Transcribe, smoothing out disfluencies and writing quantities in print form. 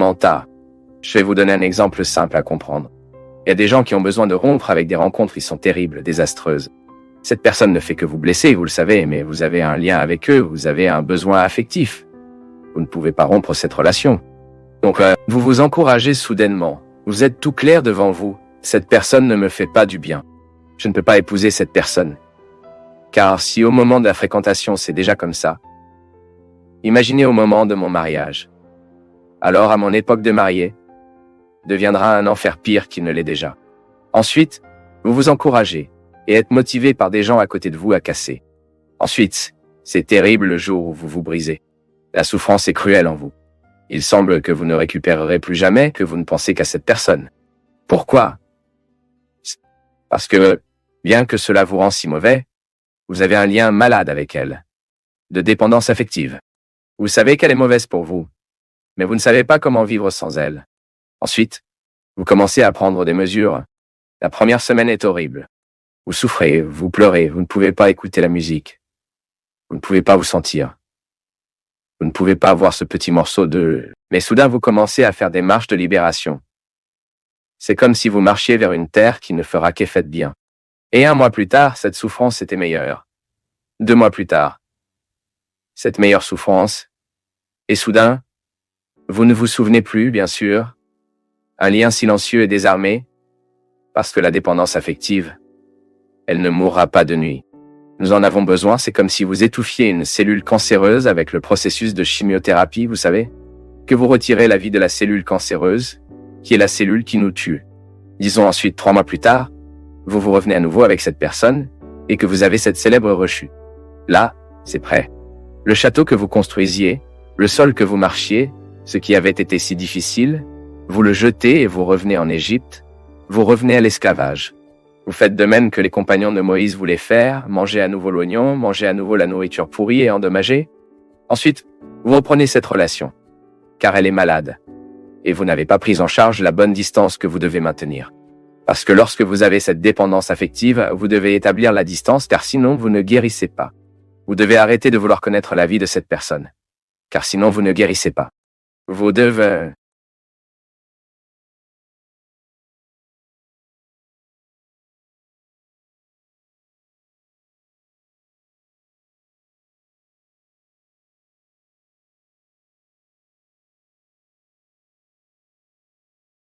Manta. Je vais vous donner un exemple simple à comprendre. Il y a des gens qui ont besoin de rompre avec des rencontres qui sont terribles, désastreuses. Cette personne ne fait que vous blesser, vous le savez, mais vous avez un lien avec eux, vous avez un besoin affectif. Vous ne pouvez pas rompre cette relation. Donc, vous vous encouragez soudainement. Vous êtes tout clair devant vous. Cette personne ne me fait pas du bien. Je ne peux pas épouser cette personne. Car si au moment de la fréquentation c'est déjà comme ça, imaginez au moment de mon mariage. Alors à mon époque de marié, deviendra un enfer pire qu'il ne l'est déjà. Ensuite, vous vous encouragez et êtes motivé par des gens à côté de vous à casser. Ensuite, c'est terrible le jour où vous vous brisez. La souffrance est cruelle en vous. Il semble que vous ne récupérerez plus jamais, que vous ne pensez qu'à cette personne. Pourquoi? Parce que, bien que cela vous rend si mauvais, vous avez un lien malade avec elle, de dépendance affective. Vous savez qu'elle est mauvaise pour vous, mais vous ne savez pas comment vivre sans elle. Ensuite, vous commencez à prendre des mesures. La première semaine est horrible. Vous souffrez, vous pleurez, vous ne pouvez pas écouter la musique. Vous ne pouvez pas vous sentir. Vous ne pouvez pas voir ce petit morceau de... Mais soudain, vous commencez à faire des marches de libération. C'est comme si vous marchiez vers une terre qui ne fera qu'effet de bien. Et 1 mois plus tard, cette souffrance était meilleure. 2 mois plus tard, cette meilleure souffrance. Et soudain, vous ne vous souvenez plus, bien sûr. Un lien silencieux et désarmé, parce que la dépendance affective, elle ne mourra pas de nuit. Nous en avons besoin, c'est comme si vous étouffiez une cellule cancéreuse avec le processus de chimiothérapie, vous savez, que vous retirez la vie de la cellule cancéreuse, qui est la cellule qui nous tue. Disons ensuite 3 mois plus tard, vous revenez à nouveau avec cette personne, et que vous avez cette célèbre rechute. Là, c'est prêt. Le château que vous construisiez, le sol que vous marchiez, ce qui avait été si difficile, vous le jetez et vous revenez en Égypte, vous revenez à l'esclavage. Vous faites de même que les compagnons de Moïse voulaient faire, manger à nouveau l'oignon, manger à nouveau la nourriture pourrie et endommagée. Ensuite, vous reprenez cette relation, car elle est malade, et vous n'avez pas pris en charge la bonne distance que vous devez maintenir. Parce que lorsque vous avez cette dépendance affective, vous devez établir la distance, car sinon vous ne guérissez pas. Vous devez arrêter de vouloir connaître la vie de cette personne, car sinon vous ne guérissez pas. Vous devez